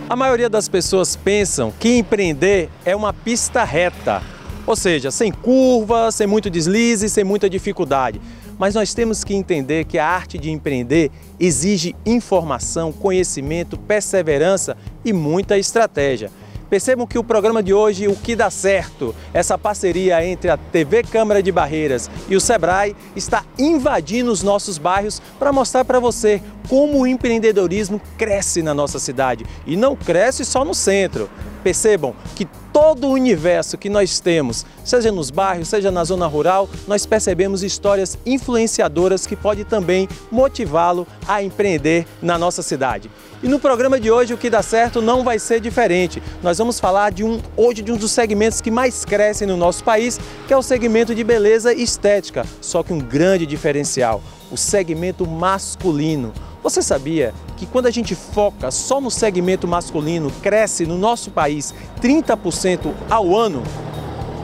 A maioria das pessoas pensam que empreender é uma pista reta, ou seja, sem curva, sem muito deslize, sem muita dificuldade. Mas nós temos que entender que a arte de empreender exige informação, conhecimento, perseverança e muita estratégia. Percebam que o programa de hoje, O Que Dá Certo, essa parceria entre a TV Câmara de Barreiras e o Sebrae, está invadindo os nossos bairros para mostrar para você como o empreendedorismo cresce na nossa cidade. E não cresce só no centro. Percebam que todo o universo que nós temos, seja nos bairros, seja na zona rural, nós percebemos histórias influenciadoras que podem também motivá-lo a empreender na nossa cidade. E no programa de hoje, O Que Dá Certo não vai ser diferente. Nós vamos falar hoje de um dos segmentos que mais crescem no nosso país, que é o segmento de beleza e estética. Só que um grande diferencial, o segmento masculino. Você sabia que quando a gente foca só no segmento masculino, cresce no nosso país 30% ao ano?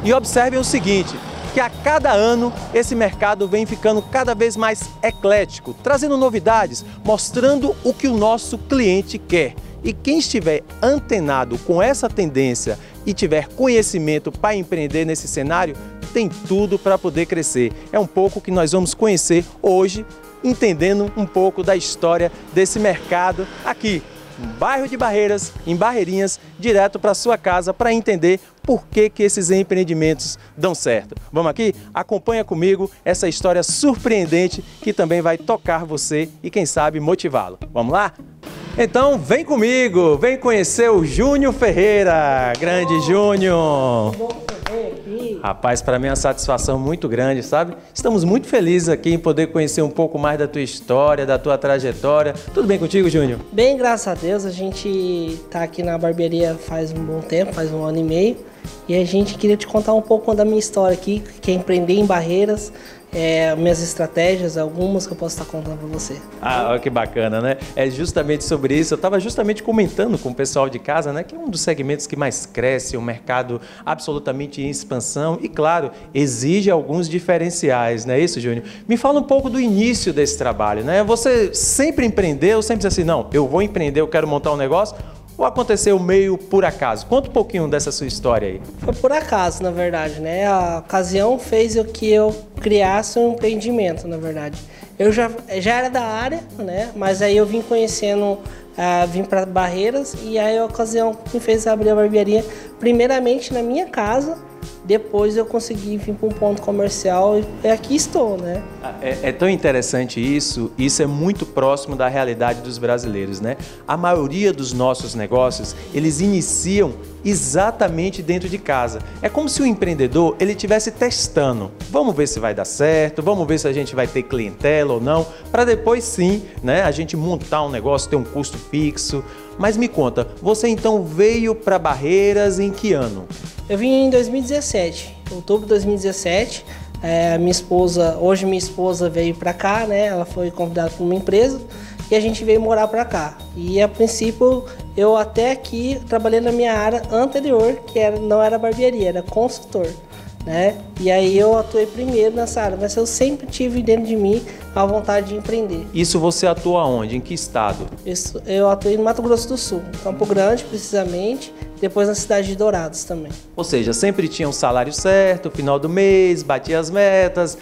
E observem o seguinte, que a cada ano esse mercado vem ficando cada vez mais eclético, trazendo novidades, mostrando o que o nosso cliente quer. E quem estiver antenado com essa tendência e tiver conhecimento para empreender nesse cenário, tem tudo para poder crescer. É um pouco que nós vamos conhecer hoje, entendendo um pouco da história desse mercado aqui, no bairro de Barreiras, em Barreirinhas, direto para sua casa, para entender por que esses empreendimentos dão certo. Vamos aqui? Acompanha comigo essa história surpreendente que também vai tocar você e, quem sabe, motivá-lo. Vamos lá? Então, vem comigo, vem conhecer o Júnior Ferreira. Grande Júnior! Rapaz, para mim é uma satisfação muito grande, sabe? Estamos muito felizes aqui em poder conhecer um pouco mais da tua história, da tua trajetória. Tudo bem contigo, Júnior? Bem, graças a Deus. A gente tá aqui na barbearia faz um bom tempo, faz 1 ano e meio. E a gente queria te contar um pouco da minha história aqui, que é empreender em Barreiras. Minhas estratégias, algumas que eu posso estar contando para você. Ah, que bacana, né? É justamente sobre isso. Eu estava justamente comentando com o pessoal de casa, né? Que é um dos segmentos que mais cresce, um mercado absolutamente em expansão e, claro, exige alguns diferenciais, não é isso, Júnior? Me fala um pouco do início desse trabalho, né? Você sempre empreendeu, sempre disse assim, não, eu vou empreender, eu quero montar um negócio? Ou aconteceu meio por acaso? Conta um pouquinho dessa sua história aí. Foi por acaso, na verdade, né? A ocasião fez que eu criasse um empreendimento, na verdade. Eu já era da área, né? Mas aí eu vim conhecendo, vim para Barreiras e aí a ocasião me fez abrir a barbearia, primeiramente na minha casa. Depois eu consegui vir para um ponto comercial e aqui estou, né? É tão interessante isso é muito próximo da realidade dos brasileiros, né? A maioria dos nossos negócios, eles iniciam exatamente dentro de casa. É como se o empreendedor, ele estivesse testando. Vamos ver se vai dar certo, vamos ver se a gente vai ter clientela ou não, para depois sim, né, a gente montar um negócio, ter um custo fixo. Mas me conta, você então veio para Barreiras em que ano? Eu vim em 2017, outubro de 2017. Hoje minha esposa veio para cá, né? Ela foi convidada por uma empresa e a gente veio morar para cá. E a princípio eu até aqui trabalhei na minha área anterior, que não era barbearia, era consultor, né? E aí eu atuei primeiro nessa área, mas eu sempre tive dentro de mim a vontade de empreender. Isso você atua onde? Em que estado? Eu atuei no Mato Grosso do Sul, Campo Grande precisamente, depois na cidade de Dourados também. Ou seja, sempre tinha um salário certo, final do mês, batia as metas,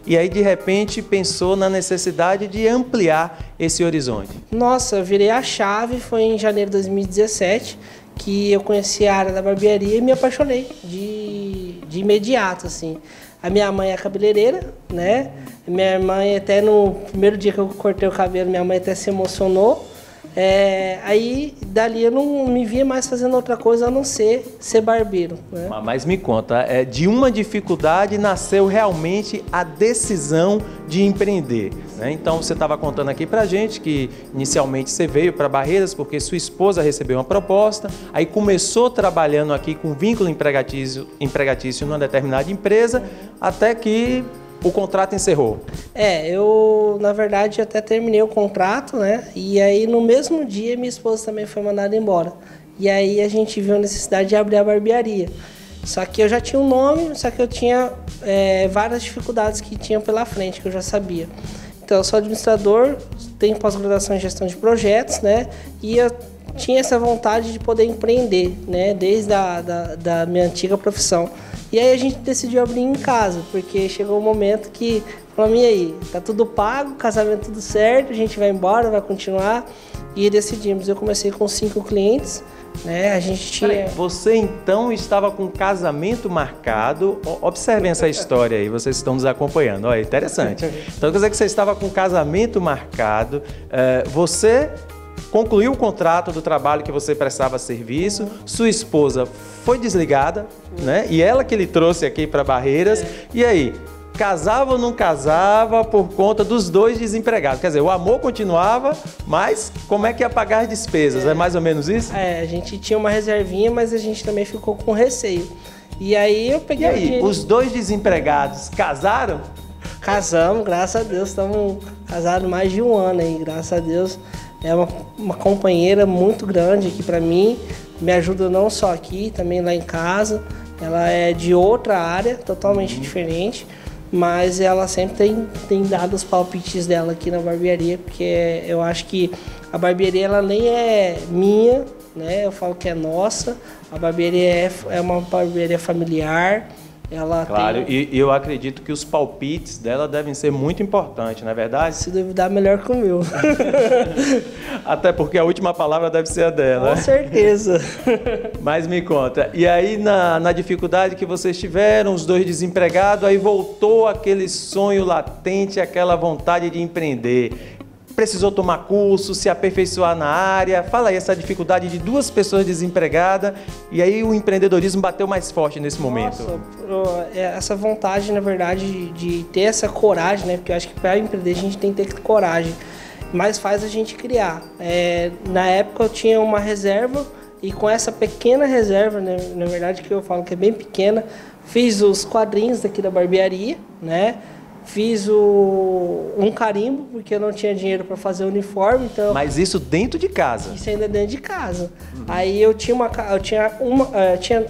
e aí de repente pensou na necessidade de ampliar esse horizonte. Nossa, eu virei a chave, foi em janeiro de 2017, que eu conheci a área da barbearia e me apaixonei de imediato, assim. A minha mãe é cabeleireira, né? Minha mãe até no primeiro dia que eu cortei o cabelo, minha mãe até se emocionou. Aí dali eu não me via mais fazendo outra coisa a não ser barbeiro, né? Mas me conta, de uma dificuldade nasceu realmente a decisão de empreender, né? Então você estava contando aqui pra gente que inicialmente você veio para Barreiras porque sua esposa recebeu uma proposta, aí começou trabalhando aqui com vínculo empregatício numa determinada empresa, até que O contrato encerrou? Eu, na verdade, até terminei o contrato, né? E aí, no mesmo dia, minha esposa também foi mandada embora. E aí, a gente viu a necessidade de abrir a barbearia. Só que eu já tinha um nome, só que eu tinha várias dificuldades que tinham pela frente, que eu já sabia. Então, eu sou administrador, tenho pós-graduação em gestão de projetos, né? E eu tinha essa vontade de poder empreender, né? Desde da minha antiga profissão. E aí a gente decidiu abrir em casa, porque chegou um momento que falamos, e aí, tá tudo pago, casamento tudo certo, a gente vai embora, vai continuar. E decidimos, eu comecei com 5 clientes, né? A gente tinha... Peraí, você então estava com casamento marcado, observem essa história aí, vocês estão nos acompanhando, olha, interessante. Então quer dizer que você estava com casamento marcado, você concluiu o contrato do trabalho que você prestava serviço, sua esposa foi desligada, né? E ela que lhe trouxe aqui para Barreiras. E aí, casava ou não casava por conta dos dois desempregados? Quer dizer, o amor continuava, mas como é que ia pagar as despesas? É mais ou menos isso? A gente tinha uma reservinha, mas a gente também ficou com receio. E aí eu peguei... E aí, os dois desempregados casaram? Casamos, graças a Deus, estamos casados mais de 1 ano aí, graças a Deus. É uma companheira muito grande aqui para mim, me ajuda não só aqui, também lá em casa. Ela é de outra área, totalmente diferente, mas ela sempre tem dado os palpites dela aqui na barbearia, porque eu acho que a barbearia ela nem é minha, né? Eu falo que é nossa. A barbearia é uma barbearia familiar. Ela claro, tem... e eu acredito que os palpites dela devem ser muito importantes, não é verdade? Se duvidar, melhor que o meu. Até porque a última palavra deve ser a dela. Com certeza. Mas me conta, e aí na dificuldade que vocês tiveram, os dois desempregados, aí voltou aquele sonho latente, aquela vontade de empreender. Precisou tomar curso, se aperfeiçoar na área. Fala aí, essa dificuldade de 2 pessoas desempregadas e aí o empreendedorismo bateu mais forte nesse momento. Nossa, essa vontade, na verdade, de ter essa coragem, né? Porque eu acho que para empreender a gente tem que ter coragem, mas faz a gente criar. Na época eu tinha uma reserva e com essa pequena reserva, né, na verdade que eu falo que é bem pequena, fiz os quadrinhos daqui da barbearia, né? Fiz um carimbo, porque eu não tinha dinheiro para fazer o uniforme. Então, mas isso dentro de casa? Isso ainda dentro de casa. Aí eu tinha,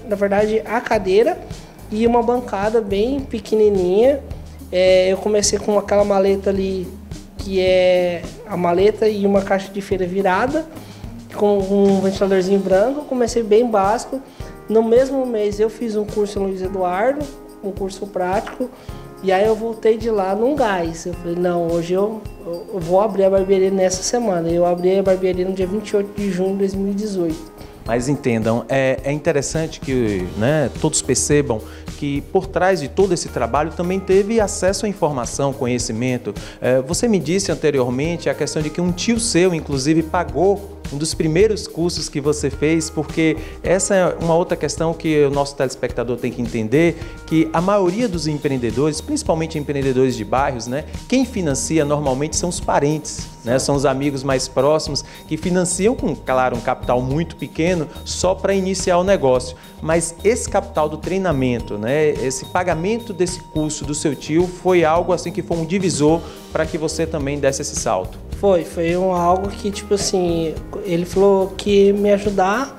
na verdade, a cadeira e uma bancada bem pequenininha. Eu comecei com aquela maleta ali, que é a maleta e uma caixa de feira virada, com um ventiladorzinho branco. Comecei bem básico. No mesmo mês eu fiz um curso em Luiz Eduardo, um curso prático. E aí eu voltei de lá num gás. Eu falei, não, hoje eu vou abrir a barbearia nessa semana. Eu abri a barbearia no dia 28 de junho de 2018. Mas entendam, é interessante que, né, todos percebam que por trás de todo esse trabalho também teve acesso à informação, conhecimento. Você me disse anteriormente a questão de que um tio seu, inclusive, pagou um dos primeiros cursos que você fez, porque essa é uma outra questão que o nosso telespectador tem que entender, que a maioria dos empreendedores, principalmente empreendedores de bairros, né, quem financia normalmente são os parentes, né, são os amigos mais próximos que financiam com, claro, um capital muito pequeno só para iniciar o negócio. Mas esse capital do treinamento, né, esse pagamento desse curso do seu tio foi algo assim que foi um divisor para que você também desse esse salto. Foi algo que, tipo assim, ele falou que me ajudar,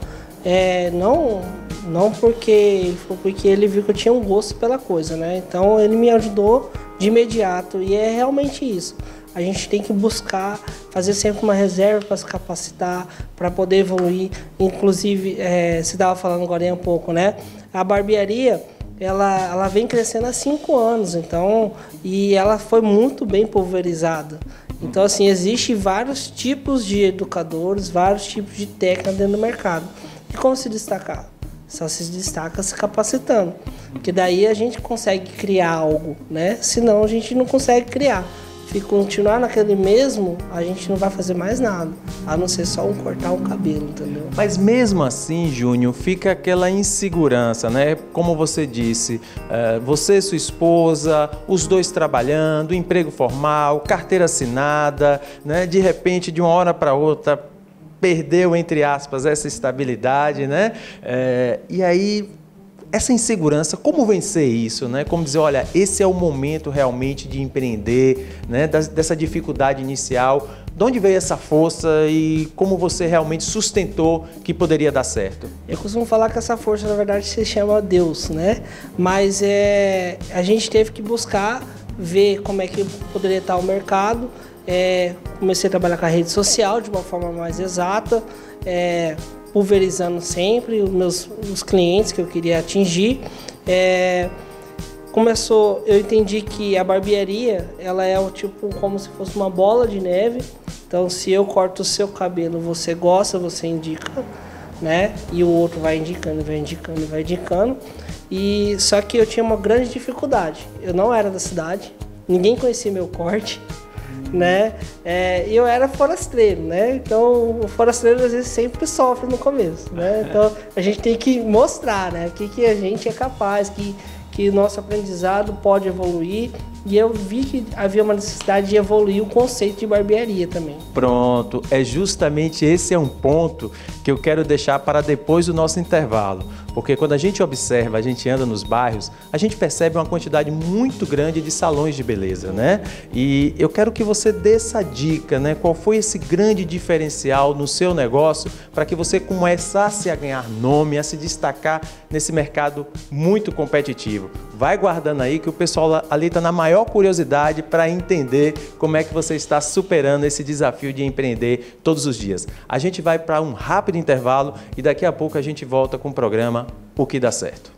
não porque ele falou, porque ele viu que eu tinha um gosto pela coisa, né? Então ele me ajudou de imediato e é realmente isso. A gente tem que buscar fazer sempre uma reserva para se capacitar, para poder evoluir. Inclusive, você estava falando agora um pouco, né? A barbearia, ela vem crescendo há 5 anos, então, e ela foi muito bem pulverizada. Então, assim, existe vários tipos de educadores, vários tipos de técnica dentro do mercado. E como se destacar? Só se destaca se capacitando, porque daí a gente consegue criar algo, né? Senão a gente não consegue criar. Se continuar naquele mesmo, a gente não vai fazer mais nada, a não ser só cortar um cabelo, entendeu? Mas mesmo assim, Júnior, fica aquela insegurança, né? Como você disse, você e sua esposa, os dois trabalhando, emprego formal, carteira assinada, né? De repente, de uma hora para outra, perdeu, entre aspas, essa estabilidade, né? E aí essa insegurança, como vencer isso, né? Como dizer, olha, esse é o momento realmente de empreender, né? Dessa dificuldade inicial. De onde veio essa força e como você realmente sustentou que poderia dar certo? Eu costumo falar que essa força, na verdade, se chama Deus, né? Mas a gente teve que buscar ver como é que poderia estar o mercado. Comecei a trabalhar com a rede social de uma forma mais exata, pulverizando sempre os clientes que eu queria atingir. Eu entendi que a barbearia, ela é como se fosse uma bola de neve. Então, se eu corto o seu cabelo, você gosta, você indica, né? E o outro vai indicando, vai indicando, vai indicando. Só que eu tinha uma grande dificuldade. Eu não era da cidade, ninguém conhecia meu corte, né? E eu era forasteiro, né? Então, o forasteiro às vezes sempre sofre no começo, né? Então, a gente tem que mostrar, né? Que a gente é capaz, que o nosso aprendizado pode evoluir. E eu vi que havia uma necessidade de evoluir o conceito de barbearia também. Pronto, justamente esse é um ponto que eu quero deixar para depois do nosso intervalo. Porque quando a gente observa, a gente anda nos bairros, a gente percebe uma quantidade muito grande de salões de beleza, né? E eu quero que você dê essa dica, né? Qual foi esse grande diferencial no seu negócio para que você começasse a ganhar nome, a se destacar nesse mercado muito competitivo. Vai guardando aí que o pessoal ali está na maior curiosidade para entender como é que você está superando esse desafio de empreender todos os dias. A gente vai para um rápido intervalo e daqui a pouco a gente volta com o programa O que dá certo.